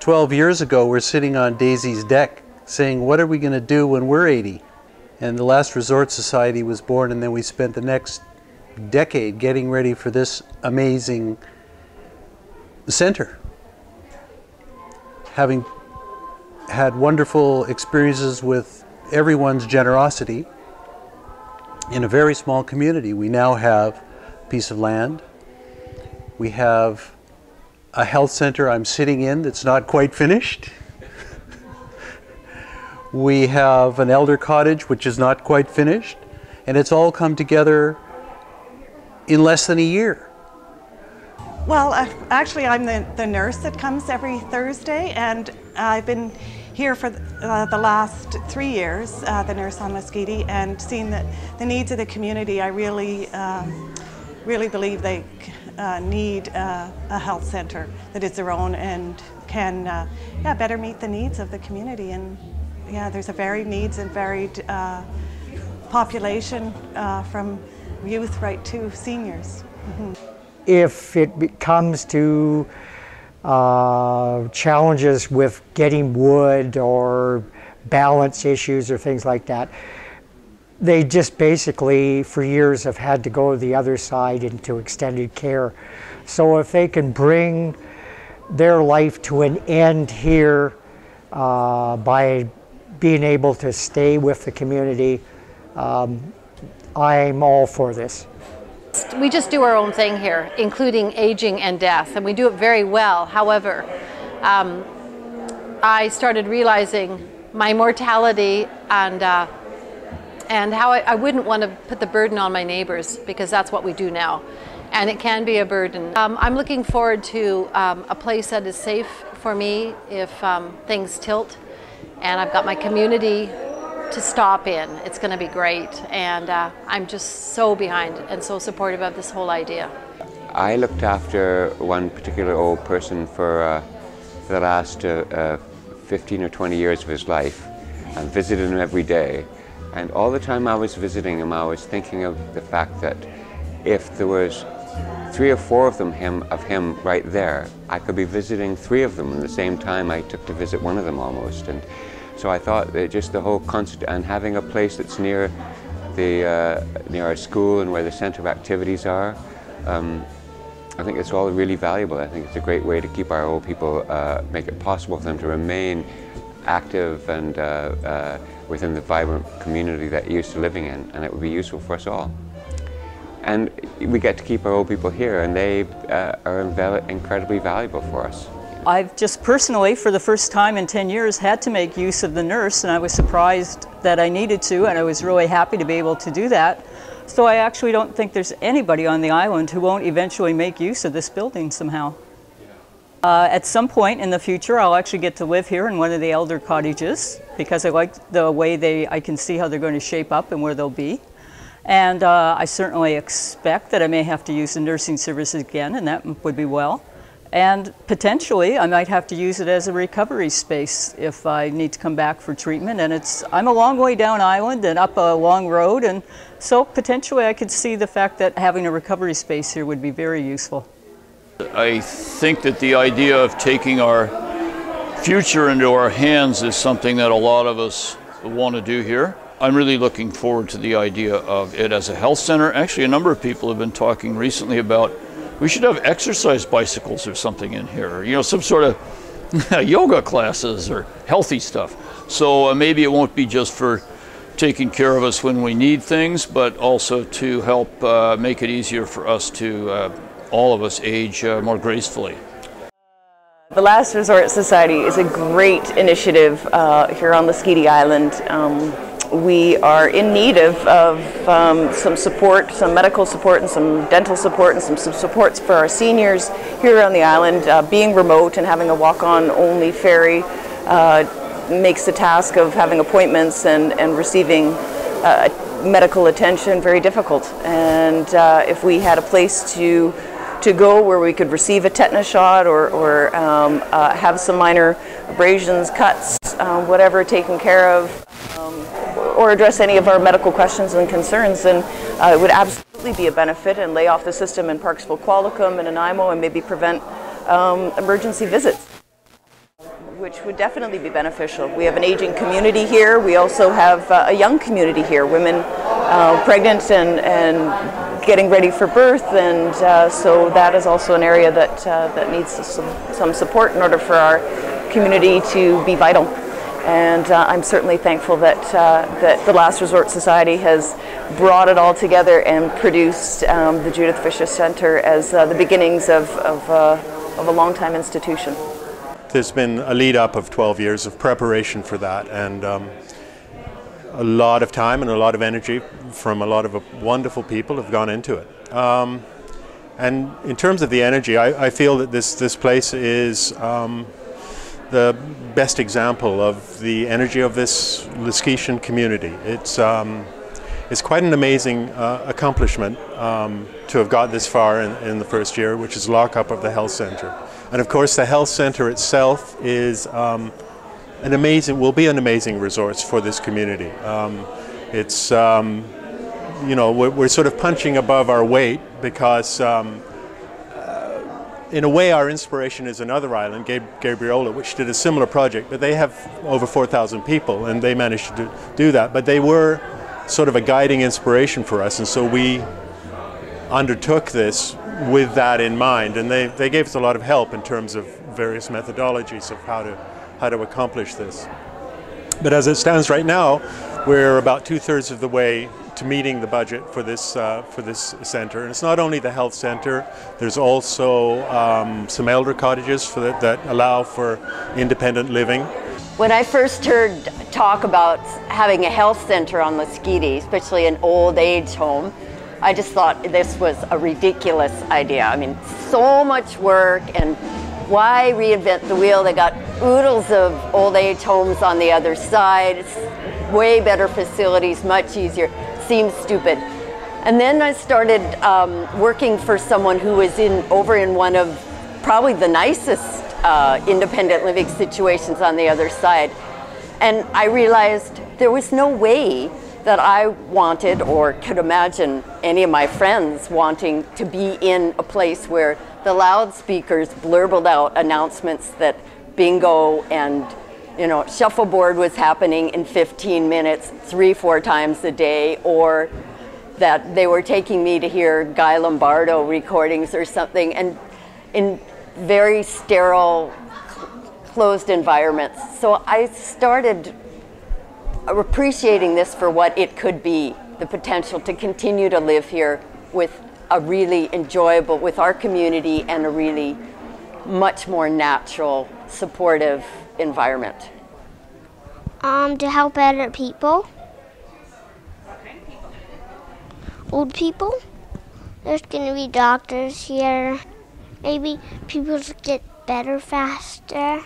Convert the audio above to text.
12 years ago, we're sitting on Daisy's deck saying, what are we going to do when we're 80? And the Last Resort Society was born, and then we spent the next decade getting ready for this amazing center. Having had wonderful experiences with everyone's generosity in a very small community. We now have a piece of land. We have a health center I'm sitting in that's not quite finished. We have an elder cottage which is not quite finished, and it's all come together in less than a year. Well, actually I'm the nurse that comes every Thursday, and I've been here for the last 3 years, the nurse on Mesquite, and seeing the needs of the community. I really believe they need a health center that is their own and can better meet the needs of the community. And yeah, there's a varied needs and varied population from youth right to seniors. Mm-hmm. If it comes to challenges with getting wood or balance issues or things like that, they just basically for years have had to go to the other side into extended care. So if they can bring their life to an end here by being able to stay with the community, I'm all for this. We just do our own thing here, including aging and death, and we do it very well. However, I started realizing my mortality and how I wouldn't want to put the burden on my neighbors, because that's what we do now, and it can be a burden. I'm looking forward to a place that is safe for me if things tilt, and I've got my community to stop in. It's going to be great, and I'm just so behind and so supportive of this whole idea. I looked after one particular old person for the last 15 or 20 years of his life, and visited him every day. And all the time I was visiting him, I was thinking of the fact that if there was 3 or 4 of him right there, I could be visiting 3 of them in the same time I took to visit one of them almost. And so I thought that just the whole concept, and having a place that's near our school and where the center of activities are, I think it's all really valuable. I think it's a great way to keep our old people, make it possible for them to remain active and within the vibrant community that you're used to living in, and it would be useful for us all. And we get to keep our old people here, and they are incredibly valuable for us. I've just personally, for the first time in 10 years, had to make use of the nurse, and I was surprised that I needed to, and I was really happy to be able to do that. So I actually don't think there's anybody on the island who won't eventually make use of this building somehow. At some point in the future, I'll actually get to live here in one of the elder cottages, because I like the way I can see how they're going to shape up and where they'll be. And I certainly expect that I may have to use the nursing services again, and that would be well. And potentially, I might have to use it as a recovery space if I need to come back for treatment. And I'm a long way down island and up a long road, and so potentially I could see the fact that having a recovery space here would be very useful. I think that the idea of taking our future into our hands is something that a lot of us want to do here. I'm really looking forward to the idea of it as a health center. Actually, a number of people have been talking recently about we should have exercise bicycles or something in here, you know, some sort of yoga classes or healthy stuff. So maybe it won't be just for taking care of us when we need things, but also to help make it easier for us to, all of us, age more gracefully. The Last Resort Society is a great initiative here on Mesquite Island. We are in need of some support, some medical support and some dental support and some supports for our seniors here on the island. Being remote and having a walk-on only ferry makes the task of having appointments and receiving medical attention very difficult. And if we had a place to go where we could receive a tetanus shot or have some minor abrasions, cuts, whatever taken care of, or address any of our medical questions and concerns, then it would absolutely be a benefit and lay off the system in Parksville, Qualicum, and Nanaimo, and maybe prevent emergency visits. which would definitely be beneficial. We have an aging community here. We also have a young community here, women pregnant and getting ready for birth, and so that is also an area that needs some support in order for our community to be vital. And I'm certainly thankful that the Last Resort Society has brought it all together and produced the Judith Fisher Centre as the beginnings of a long-time institution. There's been a lead up of 12 years of preparation for that, and a lot of time and a lot of energy from a lot of wonderful people have gone into it. And in terms of the energy, I feel that this place is the best example of the energy of this Lesquitian community. It's quite an amazing accomplishment to have got this far in the first year, which is lockup of the health centre. And of course the health centre itself is will be an amazing resource for this community. It's you know, we're sort of punching above our weight because in a way our inspiration is another island, Gabriola, which did a similar project, but they have over 4,000 people and they managed to do that. But they were sort of a guiding inspiration for us, and so we undertook this with that in mind, and they gave us a lot of help in terms of various methodologies of how to accomplish this. But as it stands right now, we're about 2/3 of the way to meeting the budget for this centre. And it's not only the health centre, there's also some elder cottages that allow for independent living. When I first heard talk about having a health centre on Lesquity, especially an old age home, I just thought this was a ridiculous idea. I mean, so much work, and why reinvent the wheel? They got oodles of old age homes on the other side. It's way better facilities, much easier. Seems stupid. And then I started working for someone who was over in one of probably the nicest independent living situations on the other side. And I realized there was no way that I wanted or could imagine any of my friends wanting to be in a place where the loudspeakers blurbled out announcements that bingo and shuffleboard was happening in 15 minutes, 3-4 times a day, or that they were taking me to hear Guy Lombardo recordings or something, and in very sterile, closed environments. So I started appreciating this for what it could be, the potential to continue to live here with a really enjoyable, with our community, and a really much more natural, supportive environment. To help other people. Old people. There's going to be doctors here. Maybe people get better faster.